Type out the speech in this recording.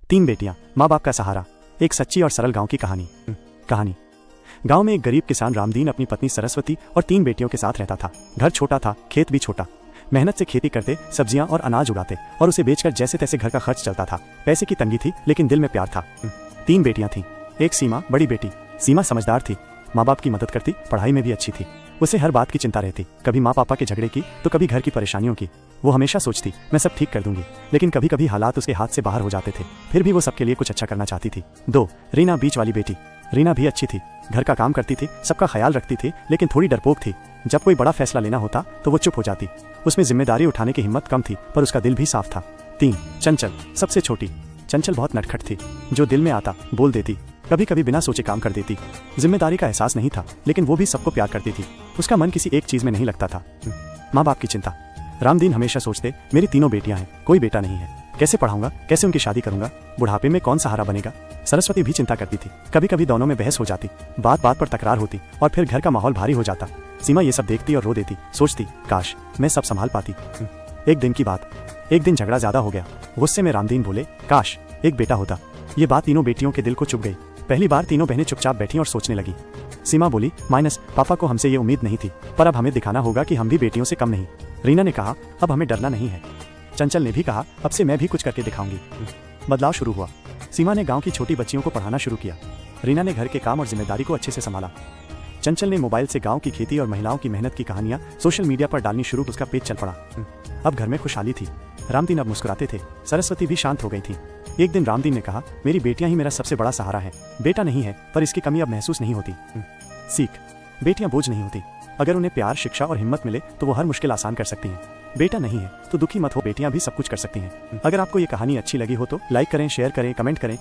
तीन बेटियां, माँ बाप का सहारा। एक सच्ची और सरल गांव की कहानी। गांव में एक गरीब किसान रामदीन अपनी पत्नी सरस्वती और तीन बेटियों के साथ रहता था। घर छोटा था, खेत भी छोटा। मेहनत से खेती करते, सब्जियां और अनाज उगाते और उसे बेचकर जैसे तैसे घर का खर्च चलता था। पैसे की तंगी थी लेकिन दिल में प्यार था। तीन बेटियां थीं। एक सीमा, बड़ी बेटी। सीमा समझदार थी, माँ बाप की मदद करती, पढ़ाई में भी अच्छी थी। उसे हर बात की चिंता रहती, कभी माँ पापा के झगड़े की तो कभी घर की परेशानियों की। वो हमेशा सोचती मैं सब ठीक कर दूंगी, लेकिन कभी कभी हालात उसके हाथ से बाहर हो जाते थे। फिर भी वो सबके लिए कुछ अच्छा करना चाहती थी। दो, रीना, बीच वाली बेटी। रीना भी अच्छी थी, घर का काम करती थी, सबका ख्याल रखती थी, लेकिन थोड़ी डरपोक थी। जब कोई बड़ा फैसला लेना होता तो वो चुप हो जाती। उसमें जिम्मेदारी उठाने की हिम्मत कम थी, पर उसका दिल भी साफ था। तीन, चंचल, सबसे छोटी। चंचल बहुत नटखट थी, जो दिल में आता बोल देती, कभी कभी बिना सोचे काम कर देती। जिम्मेदारी का एहसास नहीं था, लेकिन वो भी सबको प्यार करती थी। उसका मन किसी एक चीज में नहीं लगता था। माँ बाप की चिंता। रामदीन हमेशा सोचते मेरी तीनों बेटियां हैं, कोई बेटा नहीं है, कैसे पढ़ाऊंगा, कैसे उनकी शादी करूंगा, बुढ़ापे में कौन सहारा बनेगा। सरस्वती भी चिंता करती थी, कभी कभी दोनों में बहस हो जाती, बात बात पर तकरार होती और फिर घर का माहौल भारी हो जाता। सीमा ये सब देखती और रो देती, सोचती काश मैं सब संभाल पाती। एक दिन की बात, एक दिन झगड़ा ज्यादा हो गया। गुस्से में रामदीन बोले, काश एक बेटा होता। ये बात तीनों बेटियों के दिल को चुभ गई। पहली बार तीनों बहनें चुपचाप बैठी और सोचने लगी। सीमा बोली, माइनस पापा को हमसे ये उम्मीद नहीं थी, पर अब हमें दिखाना होगा कि हम भी बेटियों से कम नहीं। रीना ने कहा, अब हमें डरना नहीं है। चंचल ने भी कहा, अब से मैं भी कुछ करके दिखाऊंगी। बदलाव शुरू हुआ। सीमा ने गांव की छोटी बच्चियों को पढ़ाना शुरू किया। रीना ने घर के काम और जिम्मेदारी को अच्छे से संभाला। चंचल ने मोबाइल से गांव की खेती और महिलाओं की मेहनत की कहानियां सोशल मीडिया पर डालनी शुरू। उसका पेज चल पड़ा। अब घर में खुशहाली थी। रामदीन अब मुस्कुराते थे, सरस्वती भी शांत हो गई थी। एक दिन रामदीन ने कहा, मेरी बेटियां ही मेरा सबसे बड़ा सहारा है। बेटा नहीं है, पर इसकी कमी अब महसूस नहीं होती। सीख, बेटियां बोझ नहीं होती। अगर उन्हें प्यार, शिक्षा और हिम्मत मिले तो वो हर मुश्किल आसान कर सकती हैं। बेटा नहीं है तो दुखी मत हो, बेटियां भी सब कुछ कर सकती हैं। अगर आपको ये कहानी अच्छी लगी हो तो लाइक करें, शेयर करें, कमेंट करें।